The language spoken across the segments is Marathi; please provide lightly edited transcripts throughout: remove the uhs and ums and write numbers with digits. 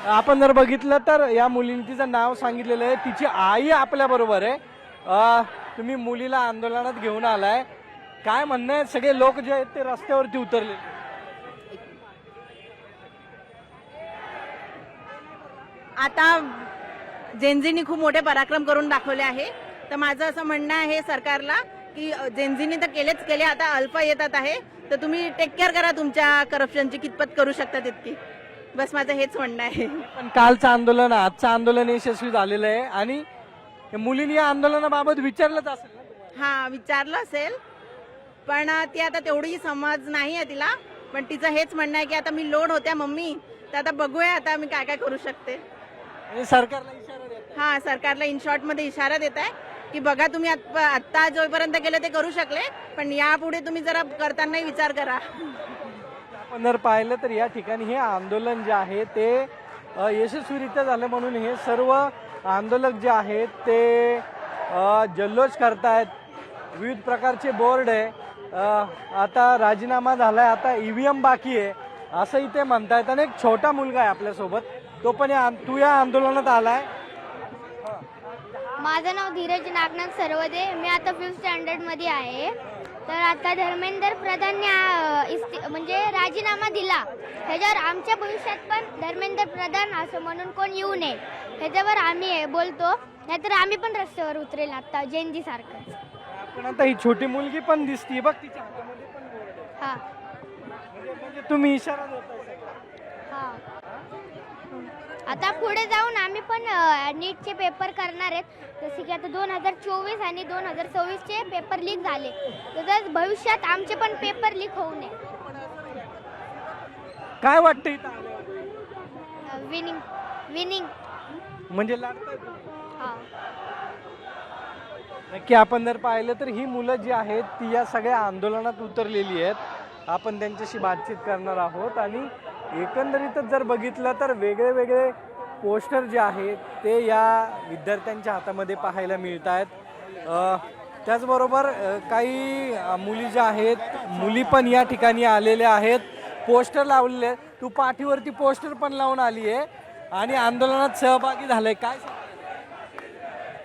आपण जर बघितलं तर या मुलीने तिचं नाव सांगितलेलं आहे, तिची आई आपल्या बरोबर आहे. तुम्ही मुलीला आंदोलनात घेऊन आलाय, काय म्हणणं आहे? सगळे लोक जे आहेत ते रस्त्यावरती उतरले. आता जेनझीनी खूप मोठे पराक्रम करून दाखवले आहे. तर माझं असं म्हणणं आहे सरकारला की जेनझीनी तर केलेच केले, आता अल्फा येतात आहे, तर तुम्ही टेक केअर करा तुमच्या करप्शनची, कितपत करू शकता तितकी. बस माझं हेच म्हणणं आहे. पण कालचं आंदोलन आजचं आंदोलन यशस्वी झालेलं आहे आणि मुलींनी या आंदोलनाबाबत विचारलंच असेल ना तुम्हाला? हा, विचारलं असेल, पण ती आता तेवढी समज नाही आहे तिला. पण तिचं हेच म्हणणं आहे की आता मी लोड होत्या मम्मी, तर आता बघूया आता मी काय काय करू शकते. आणि सरकारला इशारा देत हा, सरकारला इन शॉर्ट मध्ये इशारा देत आहे की बघा तुम्ही आता जोपर्यंत केलं ते करू शकले, पण यापुढे तुम्ही जरा करताना विचार करा. आपण जर पाहिलं तर या ठिकाणी हे आंदोलन जे आहे ते यशस्वीरित्या झालं, म्हणून हे सर्व आंदोलक जे आहेत ते जल्लोष करतायत. विविध प्रकारचे बोर्ड आहे. आता राजीनामा झालाय, आता ईव्हीएम बाकी आहे असं इथे म्हणतायत. आणि एक छोटा मुलगा आहे आपल्यासोबत, तो पण तू या आंदोलनात आलाय. माझं नाव धीरज नागनाथ सर्वदे, मी आता 5th स्टँडर्ड मध्ये आहे. तर आता धर्मेंद्र प्रधानने म्हणजे राजीनामा दिला, ह्याच्यावर आमच्या भविष्यात पण धर्मेंद्र प्रधान असं म्हणून कोण येऊ नये, ह्याच्यावर आम्ही बोलतो. नाहीतर आम्ही पण रस्त्यावर उतरेल आता जयंती सारखं. पण आता ही छोटी मुलगी पण दिसती बघ, तिच्या हातामध्ये पण बोर्ड आहे. हा म्हणजे तुम्ही इशारा देताय. हा आता पुढे जाऊन आम्ही पण नीटचे पेपर करणार आहेत. जसे की आता 2024 आणि 2026चे पेपर लीक झाले, तर भविष्यात आमचे पण पेपर लीक होऊ नये. काय वाटतं इथं आल्यावर? विनिंग म्हणजे लढताय तुम्ही? हा. नक्की आपण जर पाहिलं तर ही मुलं जी आहेत ती या सगळ्या आंदोलनात उतरलेली आहेत. आपण त्यांच्याशी बातचीत करणार आहोत. आणि एकंदरीतच जर बघितलं तर वेगळे वेगळे पोस्टर जे आहेत ते या विद्यार्थ्यांच्या हातामध्ये पाहायला मिळत आहेत. त्याचबरोबर काही मुली ज्या आहेत, मुली पण या ठिकाणी आलेल्या आहेत, पोस्टर लावलेले आहेत. तू पाठीवरती पोस्टर पण लावून आली आहे आणि आंदोलनात सहभागी झालंय. काय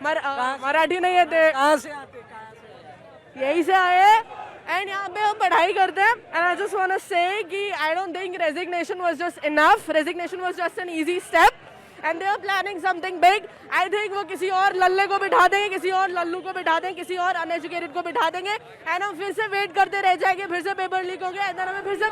मराठी नहीं है, कहाँ से आते, कहाँ से? यही से आए एंड यहाँ पे हम पढ़ाई करते हैं. And I just want to say कि I don't think resignation was just enough. Resignation was just an easy step and they are planning something big. I think वो किसी और लल्ले को बिठा देंगे, किसी और लल्लू को बिठा देंगे, किसी और अनएजुकेटेड को बिठा देंगे एंड हम फिर से वेट करते रह जाएंगे. फिर से पेपर लीक हो गया एंड हमें फिर से